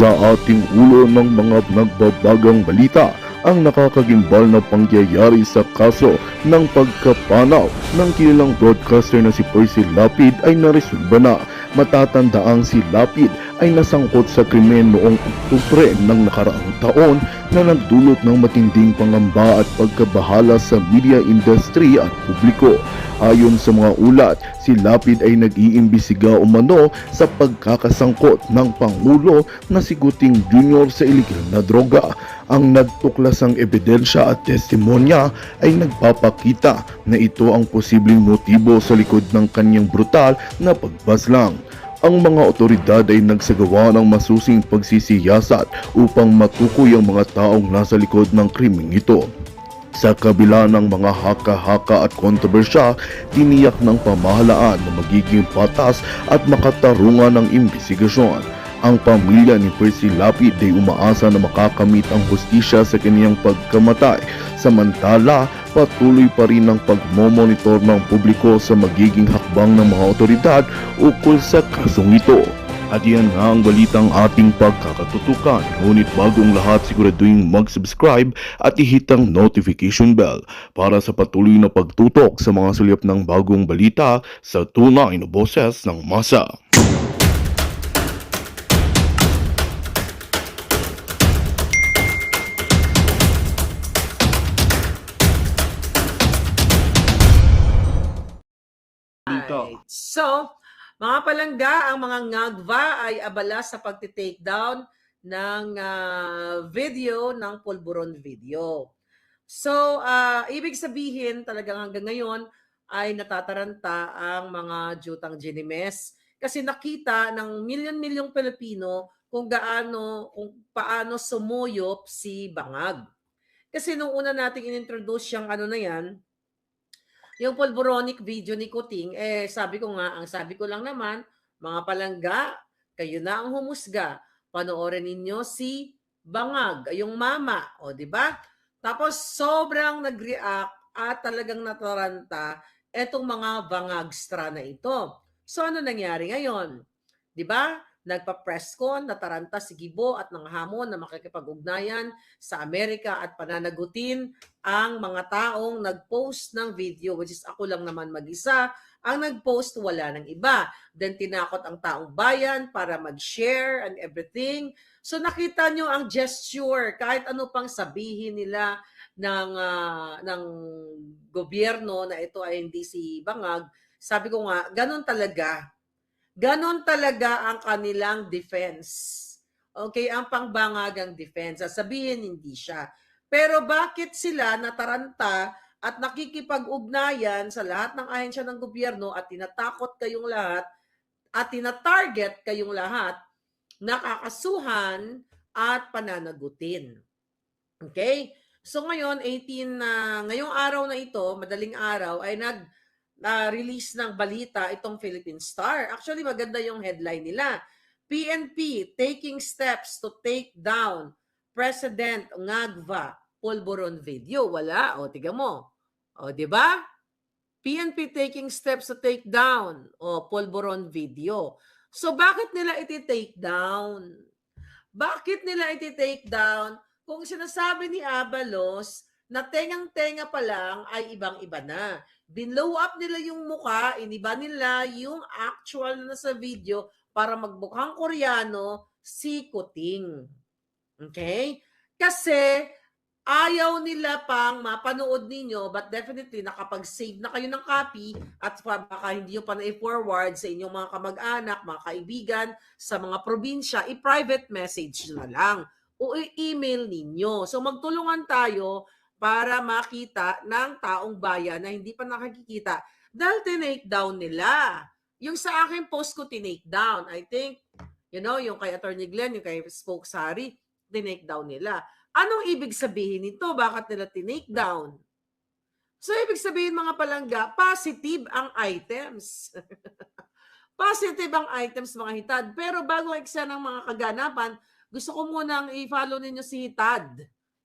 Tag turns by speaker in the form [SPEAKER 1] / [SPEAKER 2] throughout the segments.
[SPEAKER 1] Sa ating ulo ng mga nagbabagang balita, ang nakakagimbal na pangyayari sa kaso ng pagkapanaw ng kilalang broadcaster na si Percy Lapid ay naresolba na. Matatandaang si Lapid ay nasangkot sa krimen noong Oktubre ng nakaraang taon na nagdulot ng matinding pangamba at pagkabahala sa media industry at publiko. Ayon sa mga ulat, si Lapid ay nag-iimbisiga umano sa pagkakasangkot ng Pangulo na si Guting Jr. sa ilegal na droga. Ang nagtuklasang ebidensya at testimonya ay nagpapakita na ito ang posibleng motibo sa likod ng kanyang brutal na pagbaslang. Ang mga otoridad ay nagsagawa ng masusing pagsisiyasat upang matukoy ang mga taong nasa likod ng krimeng ito. Sa kabila ng mga haka-haka at kontrobersya, tiniyak ng pamahalaan na magiging patas at makatarungan ng imbestigasyon. Ang pamilya ni Percy Lapid ay umaasa na makakamit ang hustisya sa kaniyang pagkamatay. Samantala, patuloy pa rin ang pagmomonitor ng publiko sa magiging hakbang ng mga otoridad ukol sa kasong ito. At yan nga ang balitang ating pagkakatutukan. Ngunit bagong lahat, siguraduhin mag-subscribe at i-hit ang notification bell para sa patuloy na pagtutok sa mga sulyap ng bagong balita sa tunay na boses ng masa.
[SPEAKER 2] Right. So, mga palangga, ang mga ngagva ay abala sa pagti-take down ng video ng Pulburon video. So, ibig sabihin talagang hanggang ngayon ay natataranta ang mga Jutang Ginimes kasi nakita ng milyon-milyong Pilipino kung paano sumuyop si Bangag. Kasi nung una nating inintroduce yung ano na yan, yung pulboronic video ni Kuting, sabi ko nga, ang sabi ko lang naman, mga palangga, kayo na ang humusga. Panoorin ninyo si Bangag, yung mama, o di ba? Tapos sobrang nag-react at talagang nataranta etong mga bangagstra na ito. So ano nangyari ngayon? Di ba? Nagpa-press con, nataranta si Gibo at nanghamon na makikipag-ugnayan sa Amerika at pananagutin ang mga taong nag-post ng video, which is ako lang naman mag-isa, ang nag-post, wala ng iba. Then tinakot ang taong bayan para mag-share and everything. So nakita nyo ang gesture, kahit ano pang sabihin nila ng gobyerno na ito ay hindi si Bangag, sabi ko nga, ganun talaga. Ganon talaga ang kanilang defense. Okay, ang pangbangagang defense. Sabihin hindi siya. Pero bakit sila nataranta at nakikipag-ugnayan sa lahat ng ahensya ng gobyerno at tinatakot kayong lahat at tinatarget kayong lahat, nakakasuhan at pananagutin. Okay? So ngayon, ngayong araw na ito, madaling araw, ay release ng balita itong Philippine Star. Actually, maganda yung headline nila. PNP taking steps to take down President Ngagva Pulburon video. Wala. O, tiga mo. O, di ba? PNP taking steps to take down Pulburon video. So, bakit nila iti-take down? Bakit nila iti-take down kung sinasabi ni Abalos na tengang-tenga pa lang ay ibang-iba na? Binlow up nila yung mukha, iniba nila yung actual na sa video para magbukhang Koreano si Kuting. Okay? Kasi ayaw nila pang mapanood ninyo, but definitely nakapag-save na kayo ng copy at baka hindi nyo pa na-forward sa inyong mga kamag-anak, mga kaibigan, sa mga probinsya, i-private message na lang o i-email ninyo. So magtulungan tayo para makita ng taong bayan na hindi pa nakikita dahil tinake down nila. Yung sa akin post ko tinake down. I think, yung kay Attorney Glenn, yung kay Spokesary, tinake down nila. Anong ibig sabihin nito? Bakit nila tinake down? So, ibig sabihin mga palangga, positive ang items. Positive ang items mga hitad. Pero bago eksa ng mga kaganapan, gusto ko munang i-follow ninyo si Hitad.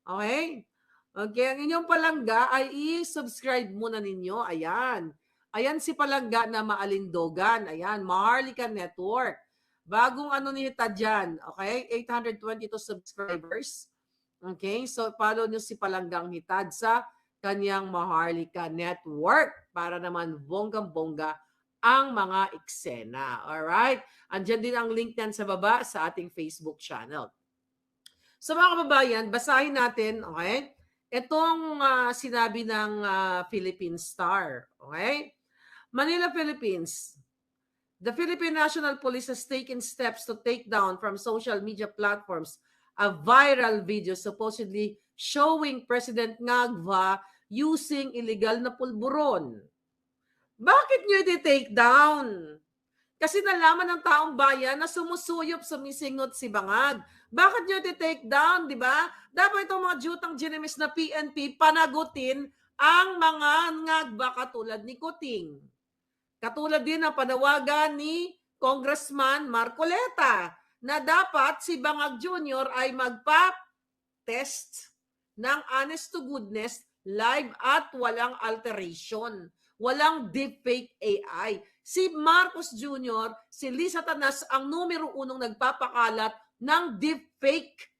[SPEAKER 2] Okay? Okay, ang inyong palangga ay i-subscribe muna ninyo. Ayan. Ayan si palangga na maalindogan. Ayan, Maharlika Network. Bagong ano ni Hitad dyan, okay? 822 subscribers. Okay, so follow nyo si Palanggang Hitad sa kanyang Maharlika Network para naman bonggang-bongga ang mga eksena. Alright? Andyan din ang link niyan sa baba sa ating Facebook channel. So mga kababayan, basahin natin, okay? Itong sinabi ng Philippine Star, okay? Manila, Philippines. The Philippine National Police has taken steps to take down from social media platforms a viral video supposedly showing President Ngagva using illegal na pulburon. Bakit nyo iti-take down? Kasi nalaman ng taong bayan na sumusuyop, sumisingot si Bangag. Bakit nyo iti-take down, di ba? Dapat itong mga jutang ginimis na PNP panagutin ang mga Ngagva katulad ni Kuting. Katulad din ng panawagan ni Congressman Marcoleta na dapat si Bangag Jr. ay magpa-test ng honest to goodness live at walang alteration. Walang deepfake AI. Si Marcos Jr., si Lisa Tanas ang numero unong nagpapakalat ng deepfake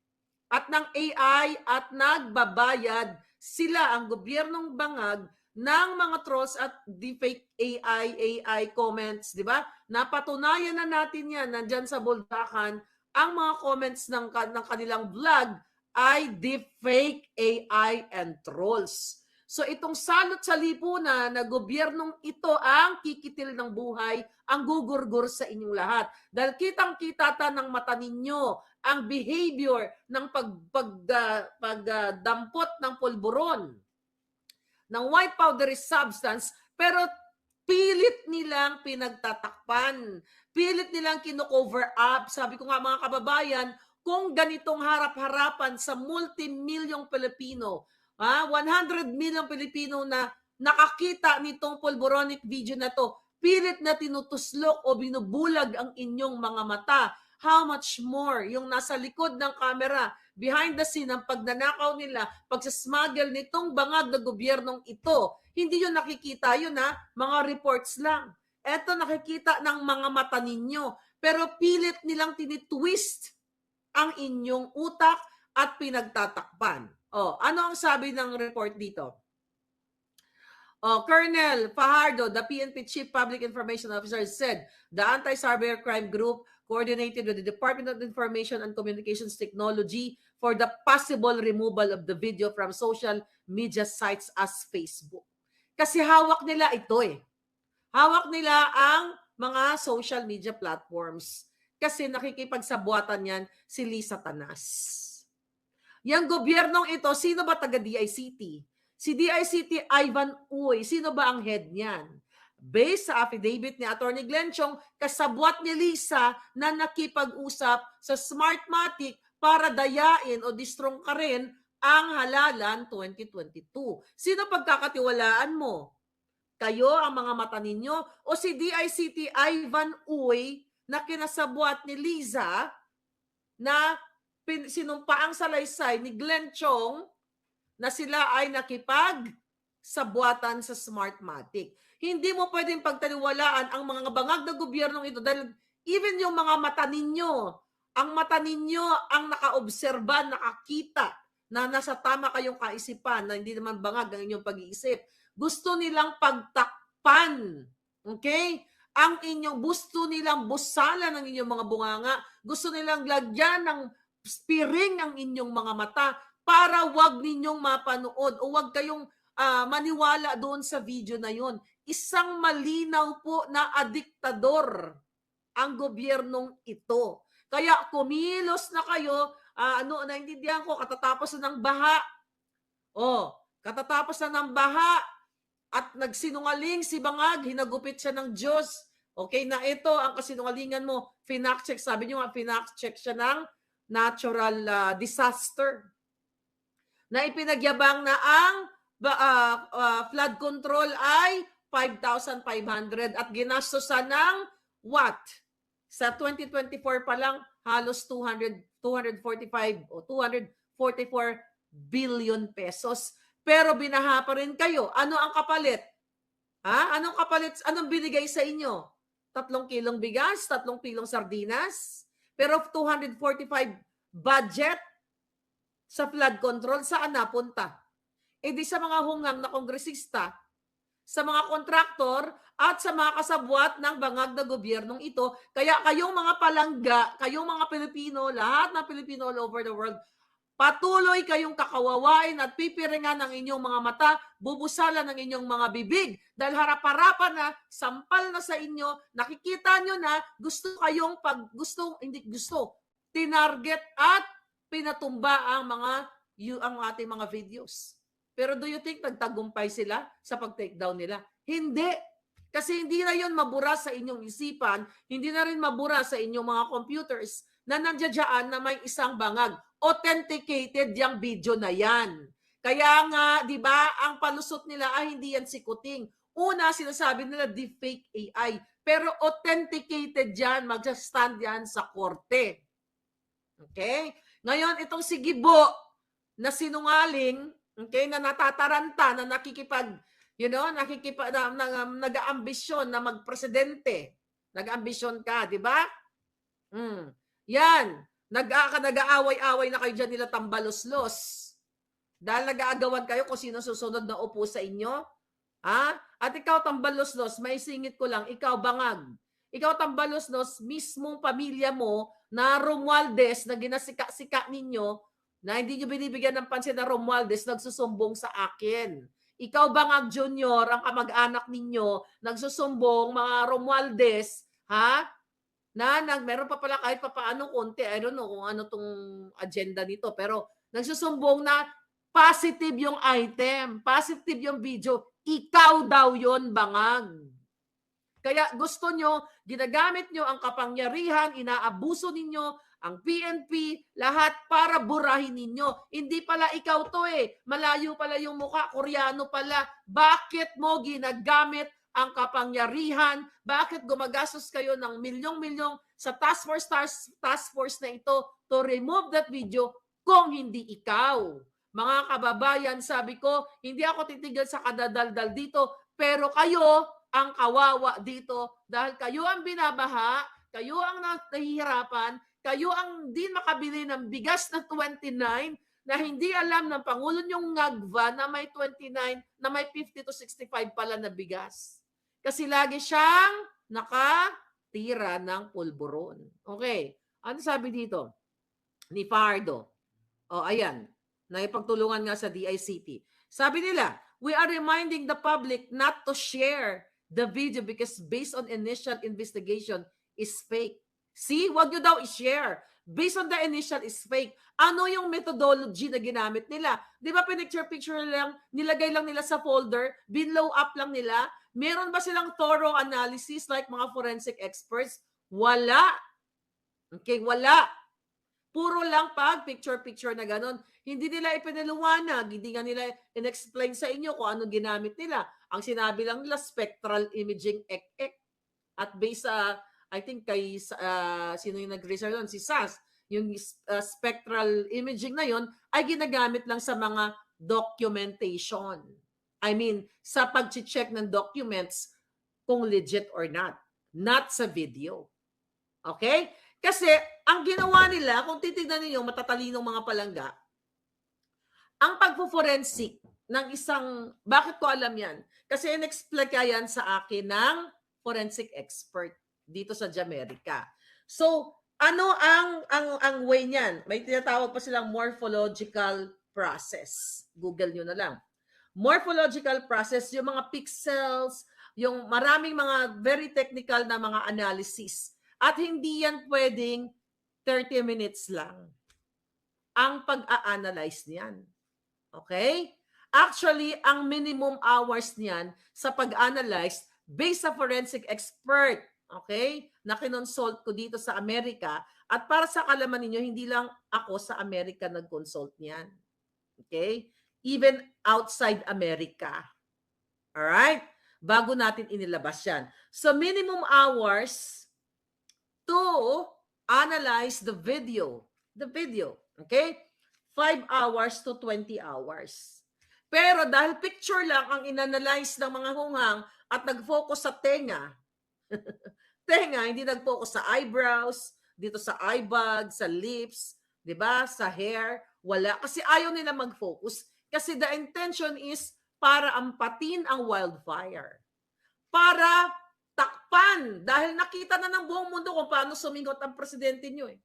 [SPEAKER 2] at ng AI at nagbabayad sila ang gobyernong Bangag ng mga trolls at deepfake AI comments, di ba? Napatunayan na natin yan, nandyan sa Buldakan, ang mga comments ng kanilang vlog ay deepfake AI and trolls. So itong salot sa lipunan na gobyernong ito ang kikitil ng buhay, ang gugurgur sa inyong lahat. Dahil kitang-kita ng mata ninyo ang behavior ng pagdampot ng pulburon ng white powdery substance, pero pilit nilang pinagtatakpan. Pilit nilang kino-cover up. Sabi ko nga mga kababayan, kung ganitong harap-harapan sa multi-milyong Pilipino, 100 million Pilipino na nakakita nitong pulboronic video na to, pilit na tinutuslok o binubulag ang inyong mga mata. How much more yung nasa likod ng camera, behind the scene, ang pagnanakaw nila, pagsasmuggle nitong bangag na gobyernong ito. Hindi yun nakikita yun mga reports lang. Eto nakikita ng mga mata ninyo. Pero pilit nilang tinitwist ang inyong utak at pinagtatakpan. Ano ang sabi ng report dito? Colonel Fajardo, the PNP Chief Public Information Officer, said the Anti-Cybercrime Group coordinated with the Department of Information and Communications Technology for the possible removal of the video from social media sites as Facebook. Kasi hawak nila ito Hawak nila ang mga social media platforms. Kasi nakikipagsabuatan yan si Lisa Tanas. Yang gobyernong ito, sino ba taga DICT? Si DICT Ivan Uy, sino ba ang head niyan? Based sa affidavit ni Atty. Glenn Chong, kasabwat ni Lisa na nakipag-usap sa Smartmatic para dayain o distrongkarin ang halalan 2022. Sino pagkakatiwalaan mo? Kayo, ang mga mata ninyo, o si DICT Ivan Uy na kinasabwat ni Lisa na sinumpaang salaysay ni Glenn Chong na sila ay nakipag-sabuatan sa Smartmatic. Hindi mo pwedeng pagtaniwalaan ang mga bangag na gobyernong ito dahil even yung mga mata ninyo, ang mata ninyo ang nakaobserba, nakakita na nasa tama kayong kaisipan na hindi naman bangag ang inyong pag-iisip. Gusto nilang pagtakpan. Okay? Ang inyong gusto nilang busala ng inyong mga bunganga. Gusto nilang lagyan ng spiring ang inyong mga mata para wag ninyong mapanood o wag kayong maniwala doon sa video na yon. Isang malinaw po na adiktador ang gobyernong ito. Kaya kumilos na kayo, naintindihan ko, katatapos na ng baha. Katatapos na ng baha at nagsinungaling si Bangag, hinagupit siya ng Diyos. Okay na ito, ang kasinungalingan mo, finact-check, sabi niyo nga, finact-check siya ng natural disaster. Na ipinagyabang na ang flood control ay 5,500 at ginastosan ng what? Sa 2024 pa lang halos 245 o 244 billion pesos. Pero binaha pa rin kayo. Ano ang kapalit? Anong kapalit? Anong binigay sa inyo? 3 kilong bigas, 3 kilong sardinas, pero 245 budget sa flood control, saan napunta? E di sa mga hungang na kongresista, sa mga kontraktor, at sa mga kasabwat ng bangag na gobyernong ito. Kaya kayong mga palangga, kayong mga Pilipino, lahat ng Pilipino all over the world, patuloy kayong kakawawain at pipiringan ng inyong mga mata, bubusalan ng inyong mga bibig, dahil harap-harapan na, sampal na sa inyo, nakikita nyo na hindi gusto, tinarget at pinatumba ang ating mga videos. Pero do you think nagtagumpay sila sa pag-takedown nila? Hindi. Kasi hindi na yon mabura sa inyong isipan, hindi na rin mabura sa inyong mga computers na nandiyan na may isang bangag. Authenticated yung video na yan. Kaya nga, di ba, ang palusot nila ay hindi yan si Kuting. Una, sinasabi nila deepfake AI. Pero authenticated yan, magsa-stand yan sa korte. Okay? Ngayon, itong si Gibo na sinungaling, okay, na natataranta, na nag-aambisyon na magpresidente. Nag-aambisyon ka, di ba? Yan. Nag-aaway-away na kayo dyan nila tambaloslos. Dahil nag-aagawan kayo kung sino susunod na upo sa inyo. Ha? At ikaw tambaloslos, may singit ko lang, ikaw bangag. Ikaw tambaloslos, mismong pamilya mo na Romualdez na ginasika-sika ninyo, na hindi nyo binibigyan ng pansin na Romualdez, nagsusumbong sa akin. Ikaw bangag Junior, ang kamag-anak ninyo, nagsusumbong, mga Romualdez, ha? Meron pa pala kahit papaano konti, I don't know kung ano tong agenda nito, pero nagsusumbong na positive yung item, positive yung video, ikaw daw yon bangag. Kaya gusto nyo, ginagamit nyo ang kapangyarihan, inaabuso ninyo ang PNP, lahat para burahin ninyo. Hindi pala ikaw to malayo pala yung mukha, Koreano pala. Bakit mo ginagamit ang kapangyarihan? Bakit gumagastos kayo ng milyong-milyong sa task force na ito to remove that video kung hindi ikaw? Mga kababayan, sabi ko, hindi ako titigil sa kadadaldal dito, pero kayo ang kawawa dito dahil kayo ang binabaha, kayo ang nahihirapan, kayo ang di makabili ng bigas na 29 na hindi alam ng Pangulo niyong ngagva na may 29, na may 50 to 65 pala na bigas. Kasi lagi siyang nakatira ng pulburon. Okay. Ano sabi dito? Ni Pardo. Ayan. Naipagtulungan nga sa DICT. Sabi nila, we are reminding the public not to share the video because based on initial investigation is fake. See, wag nyo daw i-share. Based on the initial is fake. Ano yung methodology na ginamit nila? Di ba picture lang, nilagay lang nila sa folder, binlow up lang nila? Meron ba silang thorough analysis like mga forensic experts? Wala. Okay, wala. Puro lang picture na ganon. Hindi nila ipinaliwanag, hindi nga nila in-explain sa inyo kung ano ginamit nila. Ang sinabi lang nila, spectral imaging ek-ek. At based sa I think kay sino yung nag-research doon? Si SAS. Yung spectral imaging na yon ay ginagamit lang sa mga documentation. I mean, sa pag-check ng documents kung legit or not. Not sa video. Okay? Kasi ang ginawa nila, kung titignan niyo matatalinong mga palangga, ang pagpo-forensic ng isang, bakit ko alam yan? Kasi in-explain yan sa akin ng forensic expert dito sa Jamaica. So, ano ang way niyan? May tinatawag pa silang morphological process. Google nyo na lang. Morphological process, yung mga pixels, yung maraming mga very technical na mga analysis. At hindi yan pwedeng 30 minutes lang ang pag-a-analyze niyan. Okay? Actually, ang minimum hours niyan sa pag-analyze based sa forensic expert, okay, na kinonsult ko dito sa Amerika. At para sa kalaman ninyo, hindi lang ako sa Amerika nag-consult niyan. Okay? Even outside America. Alright? Bago natin inilabas yan. So, minimum hours to analyze the video. The video. Okay? 5 hours to 20 hours. Pero dahil picture lang ang inanalyze ng mga hungang at nag-focus sa tenga, tenga, hindi nag-focus sa eyebrows, dito sa eye bag, sa lips, 'di ba? Sa hair, wala kasi ayaw nila mag-focus kasi the intention is para ampatin ang wildfire. Para takpan dahil nakita na ng buong mundo kung paano sumingot ang presidente nyo eh.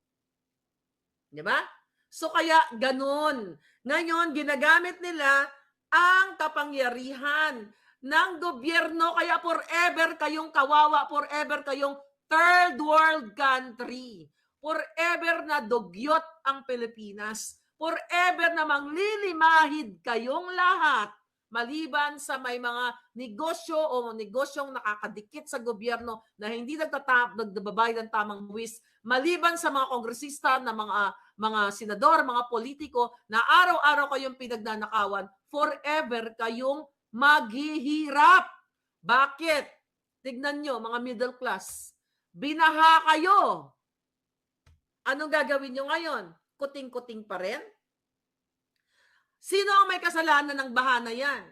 [SPEAKER 2] Di ba? So kaya ganun. Ngayon, ginagamit nila ang kapangyarihan ng gobyerno kaya forever kayong kawawa, forever kayong third world country. Forever na dugyot ang Pilipinas. Forever na manglilimahid kayong lahat maliban sa may mga negosyo o negosyong nakakadikit sa gobyerno na hindi nagbabayad ng tamang buwis, maliban sa mga kongresista na mga senador, mga politiko na araw-araw kayong pinagnanakawan, forever kayong maghihirap. Bakit? Tignan nyo, mga middle class. Binaha kayo. Anong gagawin nyo ngayon? Kuting-kuting pa rin? Sino ang may kasalanan ng baha na yan?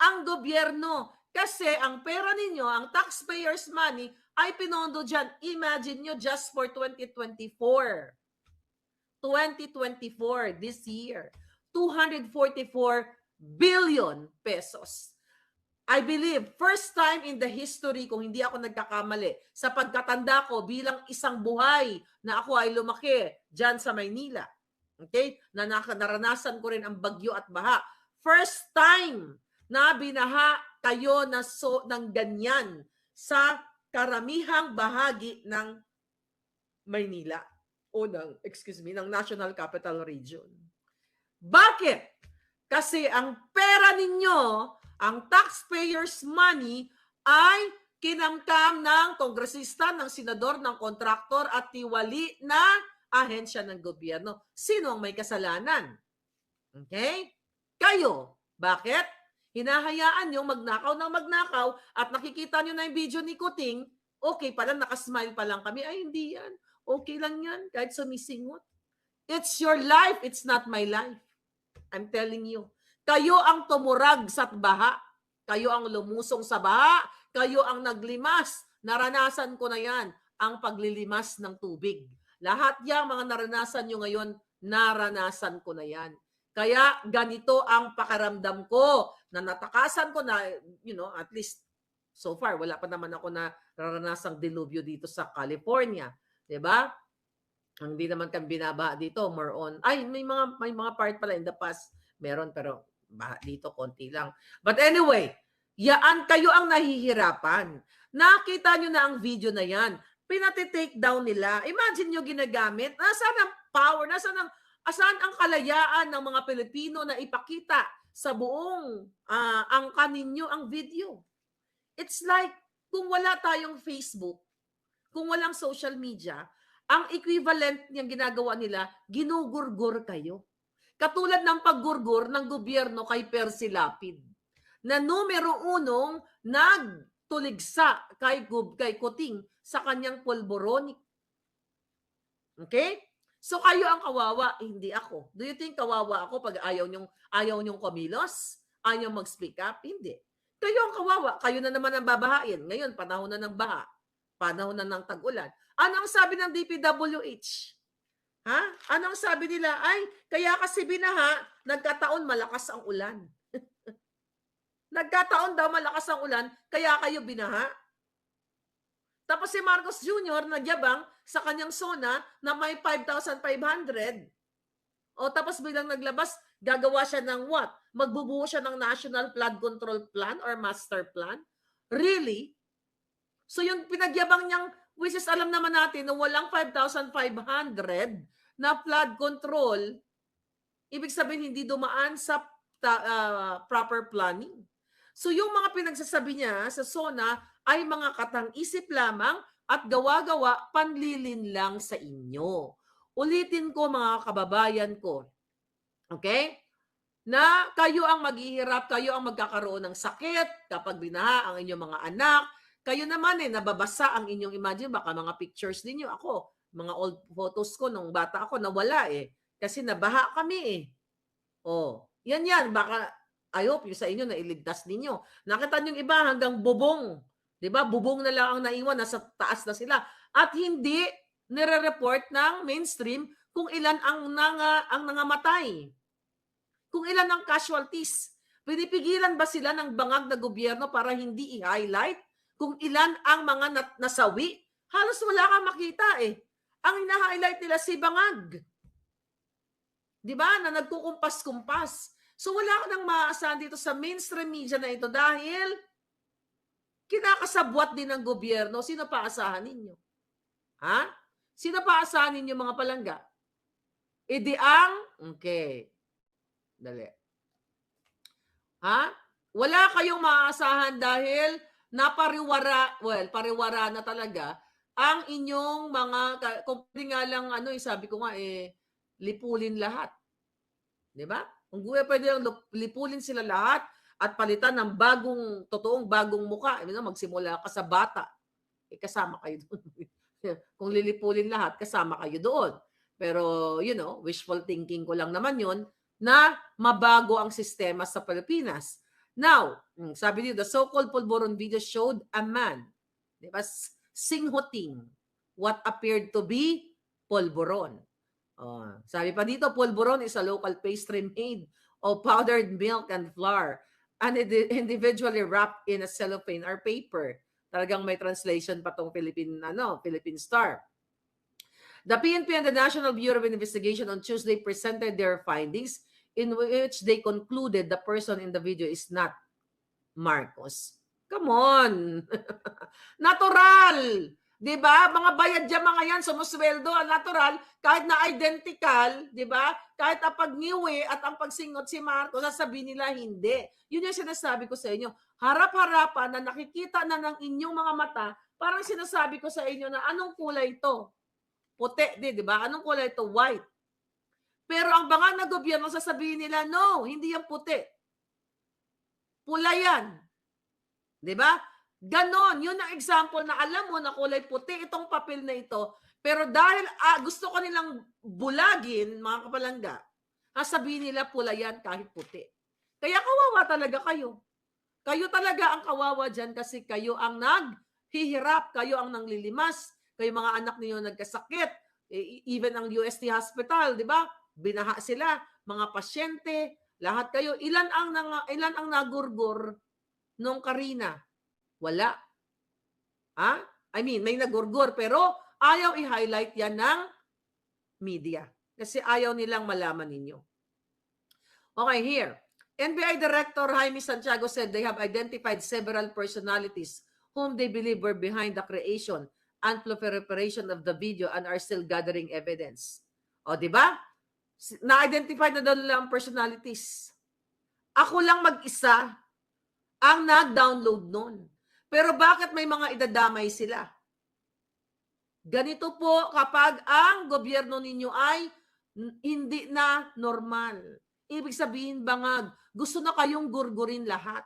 [SPEAKER 2] Ang gobyerno. Kasi ang pera ninyo, ang taxpayers' money, ay pinondo dyan. Imagine nyo just for 2024. 2024, this year. 244 billion pesos. I believe, first time in the history, kung hindi ako nagkakamali, sa pagkatanda ko bilang isang buhay na ako ay lumaki dyan sa Maynila. Okay? Naranasan ko rin ang bagyo at baha. First time na binaha kayo ng ganyan sa karamihang bahagi ng Maynila o ng National Capital Region. Bakit? Kasi ang pera ninyo, ang taxpayers' money ay kinamkam ng kongresista, ng senador, ng kontraktor at tiwali na ahensya ng gobyerno. Sino ang may kasalanan? Okay? Kayo. Bakit? Hinahayaan nyo magnakaw ng magnakaw at nakikita nyo na yung video ni Kuting, okay pala, nakasmile pa lang kami. Ay, hindi yan. Okay lang yan, kahit sumisingot. It's your life, it's not my life. I'm telling you. Kayo ang tumurag sa baha. Kayo ang lumusong sa baha. Kayo ang naglimas. Naranasan ko na yan, ang paglilimas ng tubig. Lahat yung mga naranasan nyo ngayon, naranasan ko na yan. Kaya ganito ang pakiramdam ko na natakasan ko na, at least so far, wala pa naman ako na naranasang dilubyo dito sa California. Diba? Hindi naman kami binabaha dito, more on. Ay, may mga part pala in the past. Meron, pero baha dito, konti lang. But anyway, yaan kayo ang nahihirapan. Nakita nyo na ang video na yan. Pinati-take down nila. Imagine nyo ginagamit. Nasaan ang power? Nasaan ang kalayaan ng mga Pilipino na ipakita sa buong angka ninyo ang video? It's like kung wala tayong Facebook, kung walang social media, ang equivalent niyang ginagawa nila, ginugurgur kayo. Katulad ng paggurgur ng gobyerno kay Percy Lapid, na numero 1 nagtuligsa kay Kuting sa kanyang polboronic. Okay? So kayo ang kawawa, hindi ako. Do you think kawawa ako pag ayaw nyong kumilos? Ayaw mag-speak up? Hindi. Kayo ang kawawa, kayo na naman ang babahain. Ngayon, panahon na ng baha. Panahon na ng tag-ulan. Ano ang sabi ng DPWH? Ha? Ano ang sabi nila? Ay, kaya kasi binaha, nagkataon malakas ang ulan. Nagkataon daw malakas ang ulan, kaya kayo binaha. Tapos si Marcos Jr. nagyabang sa kanyang SONA na may 5,500. O tapos bilang naglabas, gagawa siya ng what? Magbubuo siya ng National Flood Control Plan or Master Plan? Really? So yung pinagyabang niyang, which is alam naman natin na walang 5,500 na flood control, ibig sabihin hindi dumaan sa proper planning. So yung mga pinagsasabi niya sa SONA ay mga katang-isip lamang at gawa-gawa panlilin lang sa inyo. Ulitin ko mga kababayan ko, okay? Na kayo ang maghihirap, kayo ang magkakaroon ng sakit kapag binaha ang inyong mga anak. Kayo naman nababasa ang inyong, imagine, baka mga pictures ninyo. Ako, mga old photos ko nung bata ako, nawala kasi nabaha kami yan, baka I hope yung sa inyo na iligtas ninyo. Nakita nyo yung iba hanggang bubong 'Di ba? Bubong na lang ang naiwan, nasa taas na sila. At hindi nire-report ng mainstream kung ilan ang nangamatay. Kung ilan ang casualties. Pinipigilan ba sila ng bangag na gobyerno para hindi i-highlight kung ilan ang mga nasawi? Halos wala kang makita eh. Ang ina-highlight nila si bangag. 'Di ba? Na nagkukumpas-kumpas. So wala ka nang maaasahan dito sa mainstream media na ito dahil kinakasabwat din ng gobyerno. Sino pa asahan ninyo? Ha? Sino pa asahan ninyo mga palangga? Okay. Dali. Ha? Wala kayong maaasahan dahil pariwara na talaga ang inyong mga, kung nga lang, sabi ko nga, lipulin lahat. Di ba? Kung pwede lang lipulin sila lahat at palitan ng totoong bagong muka, magsimula ka sa bata, kasama kayo doon. Kung lilipulin lahat, kasama kayo doon. Pero, wishful thinking ko lang naman yun, na mabago ang sistema sa Pilipinas. Now, sabi dito, the so-called Pulburon video showed a man, di ba, singhuting what appeared to be pulburon. Sabi pa dito, pulburon is a local pastry made of powdered milk and flour and individually wrapped in a cellophane or paper. Talagang may translation pa tong Philippine Star. The PNP and the National Bureau of Investigation on Tuesday presented their findings in which they concluded the person in the video is not Marcos. Come on! Natural! Diba? Mga bayad dyan mga yan, sumusweldo, natural, kahit na identical, diba? Kahit ang pagniwi at ang pagsingot si Marcos, sasabihin nila hindi. Yun yung sinasabi ko sa inyo. Harap-harapan na nakikita na ng inyong mga mata, parang sinasabi ko sa inyo na anong kulay ito? Puti, diba? Anong kulay ito? White. Pero ang bangag na gobyerno, sasabihin nila, no, hindi yan puti. Pula yan. Diba? Ganon, yun ang example na alam mo na kulay puti itong papel na ito. Pero dahil gusto ko nilang bulagin, mga kapalangga, sabihin nila pula yan kahit puti. Kaya kawawa talaga kayo. Kayo talaga ang kawawa dyan kasi kayo ang naghihirap, kayo ang nanglilimas, kayo mga anak niyo nagkasakit, even ang UST Hospital, di ba? Binaha sila, mga pasyente, lahat kayo. Ilan ang nagurgur nung Karina? Wala. May nagurgur pero ayaw i-highlight yan ng media. Kasi ayaw nilang malaman ninyo. Okay, here. NBI Director Jaime Santiago said they have identified several personalities whom they believe were behind the creation and proliferation of the video and are still gathering evidence. O, di ba? Na-identify na daw nila ang personalities. Ako lang mag-isa ang nag-download nun. Pero bakit may mga idadamay sila? Ganito po kapag ang gobyerno ninyo ay hindi na normal. Ibig sabihin bangag, gusto na kayong gurgurin lahat.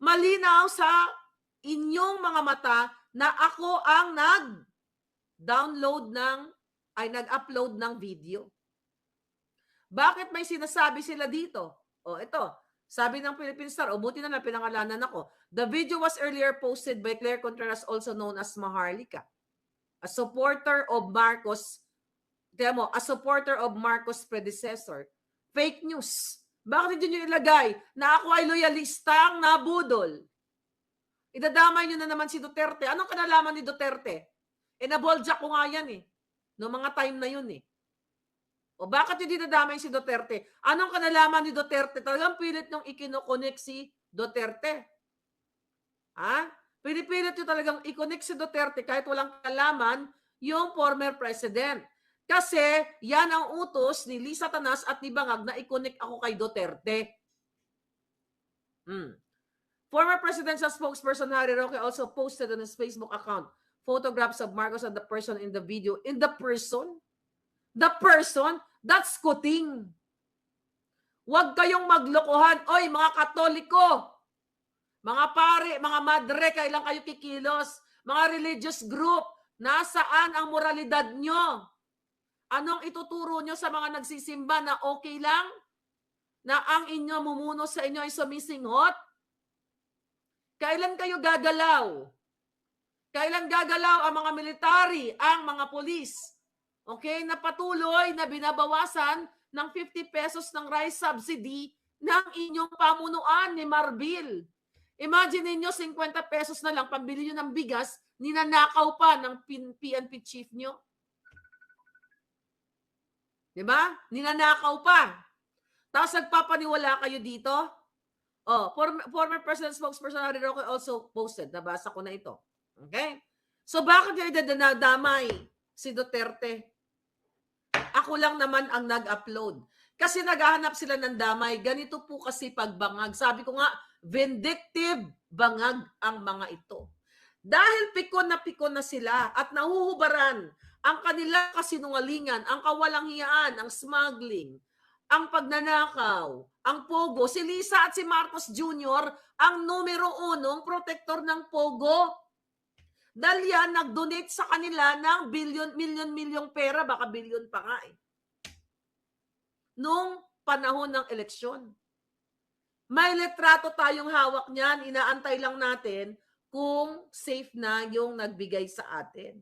[SPEAKER 2] Malinaw sa inyong mga mata na ako ang nag-upload ng video. Bakit may sinasabi sila dito? Ito. Sabi ng Philippine Star, buti na lang pinangalanan ako. The video was earlier posted by Claire Contreras, also known as Maharlika, a supporter of Marcos predecessor. Fake news. Bakit hindi nyo ilagay na ako ay loyalistang nabudol? Idadamay nyo na naman si Duterte. Anong kanalaman ni Duterte? Naboljak ko nga yan noong mga time na yun O bakit hindi nadamay si Duterte? Anong kanalaman ni Duterte? Talagang pilit nung ikinokonek si Duterte. Pinipilit nyo talagang i-connect si Duterte kahit walang kalaman yung former president. Kasi yan ang utos ni Lisa Tanas at ni Bangag na i-connect ako kay Duterte. Former presidential spokesperson Harry Roque also posted on his Facebook account photographs of Marcos and the person in the video. In the person? The person? That's kuting. Huwag kayong maglokohan. Oy, mga Katoliko, mga pare, mga madre, kailan kayo kikilos? Mga religious group, nasaan ang moralidad nyo? Anong ituturo nyo sa mga nagsisimba na okay lang? Na ang inyo mumuno sa inyo ay sumisinghot? Kailan kayo gagalaw? Kailan gagalaw ang mga military, ang mga pulis? Okay, na patuloy na binabawasan ng 50 pesos ng rice subsidy ng inyong pamunuan ni Marbil. Imagine niyo 50 pesos na lang pambili niyo ng bigas, ninanakaw pa ng PNP chief niyo. 'Di ba? Ninanakaw pa. Tapos nagpapaniwala kayo dito? Oh, former President spokesperson Harry Roque also posted. Nabasa ko na ito. Okay? So bakit yung idadamay si Duterte? Ako lang naman ang nag-upload. Kasi naghahanap sila ng damay. Ganito po kasi pagbangag. Sabi ko nga, vindictive bangag ang mga ito. Dahil pikon na sila at nahuhubaran ang kanilang kasinungalingan, ang kawalang hiyaan, ang smuggling, ang pagnanakaw, ang pogo. Si Lisa at si Marcos Jr. ang numero 1 protector ng pogo. Dahil yan, nag-donate sa kanila ng milyon pera, baka bilyon pa nga eh. Nung panahon ng eleksyon. May litrato tayong hawak niyan, inaantay lang natin kung safe na yung nagbigay sa atin.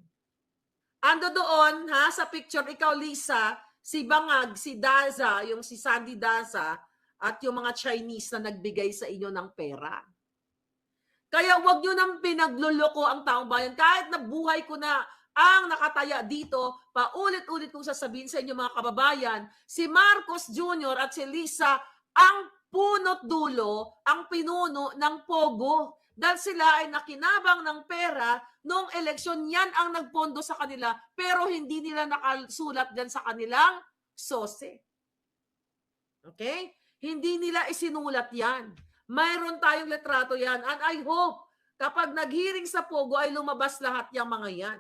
[SPEAKER 2] Ando doon, ha, sa picture, ikaw Lisa, si Bangag, si Daza, yung si Sandy Daza, at yung mga Chinese na nagbigay sa inyo ng pera. Kaya wag nyo nang pinagluloko ang taong bayan. Kahit na buhay ko na ang nakataya dito, paulit-ulit kong sasabihin sa inyo mga kababayan, si Marcos Jr. at si Lisa ang punot dulo, ang pinuno ng Pogo. Dahil sila ay nakinabang ng pera noong eleksyon, yan ang nagpondo sa kanila, pero hindi nila nakasulat dyan sa kanilang sose. Okay? Hindi nila isinulat yan. Mayroon tayong litrato yan. And I hope, kapag naghiring sa Pogo, ay lumabas lahat yung mga yan.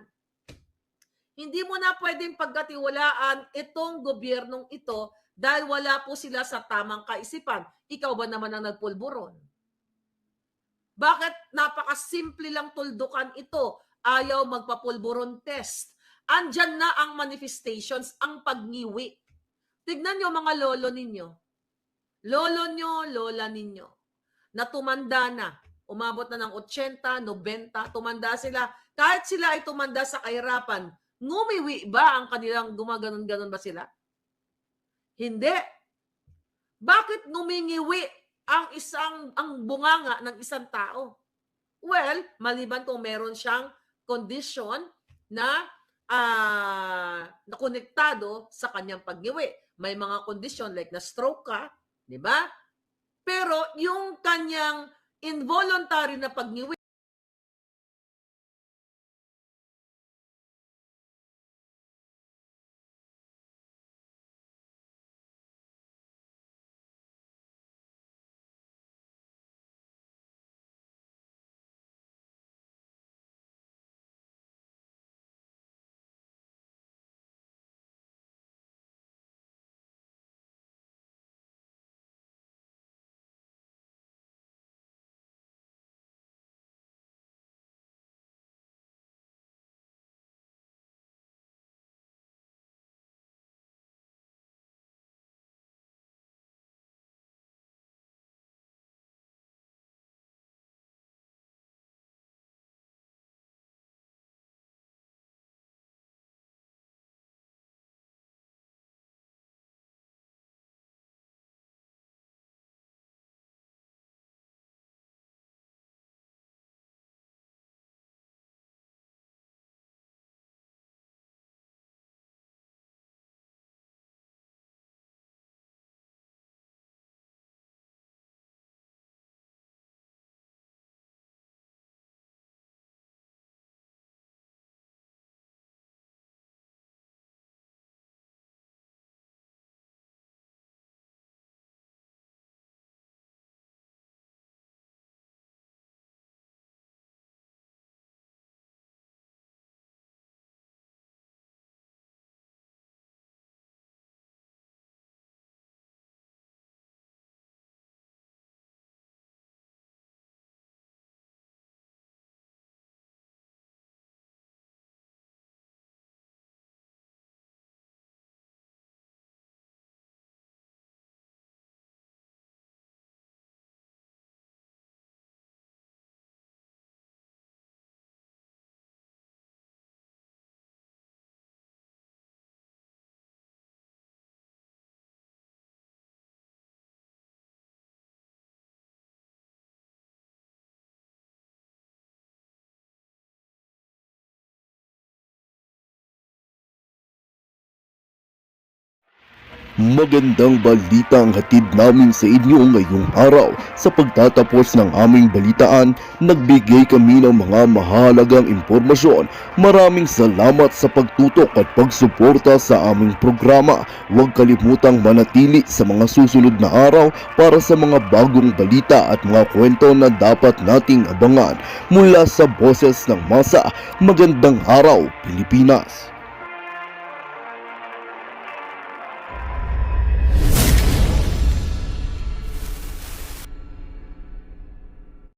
[SPEAKER 2] Hindi mo na pwedeng pagkatiwalaan itong gobyernong ito dahil wala po sila sa tamang kaisipan. Ikaw ba naman ang nagpulburon? Bakit napakasimple lang tuldukan ito? Ayaw magpapulburon test. Andyan na ang manifestations, ang pagngiwi. Tignan nyo mga lolo ninyo. Lolo nyo, lola ninyo. Na tumanda na. Umabot na ng 80, 90, tumanda sila. Kahit sila ay tumanda sa kahirapan, ngumiwi ba ang kanilang gumaganon-ganon ba sila? Hindi. Bakit ngumingiwi ang bunganga ng isang tao? Well, maliban kung meron siyang kondisyon na nakonektado sa kanyang paggiwi. May mga kondisyon like na stroke ka, di ba? Pero yung kanyang involuntary na pagniwi
[SPEAKER 1] Magandang balita ang hatid namin sa inyo ngayong araw. Sa pagtatapos ng aming balitaan, nagbigay kami ng mga mahalagang impormasyon. Maraming salamat sa pagtutok at pagsuporta sa aming programa. Huwag kalimutang manatili sa mga susunod na araw para sa mga bagong balita at mga kwento na dapat nating abangan. Mula sa boses ng masa, magandang araw Pilipinas!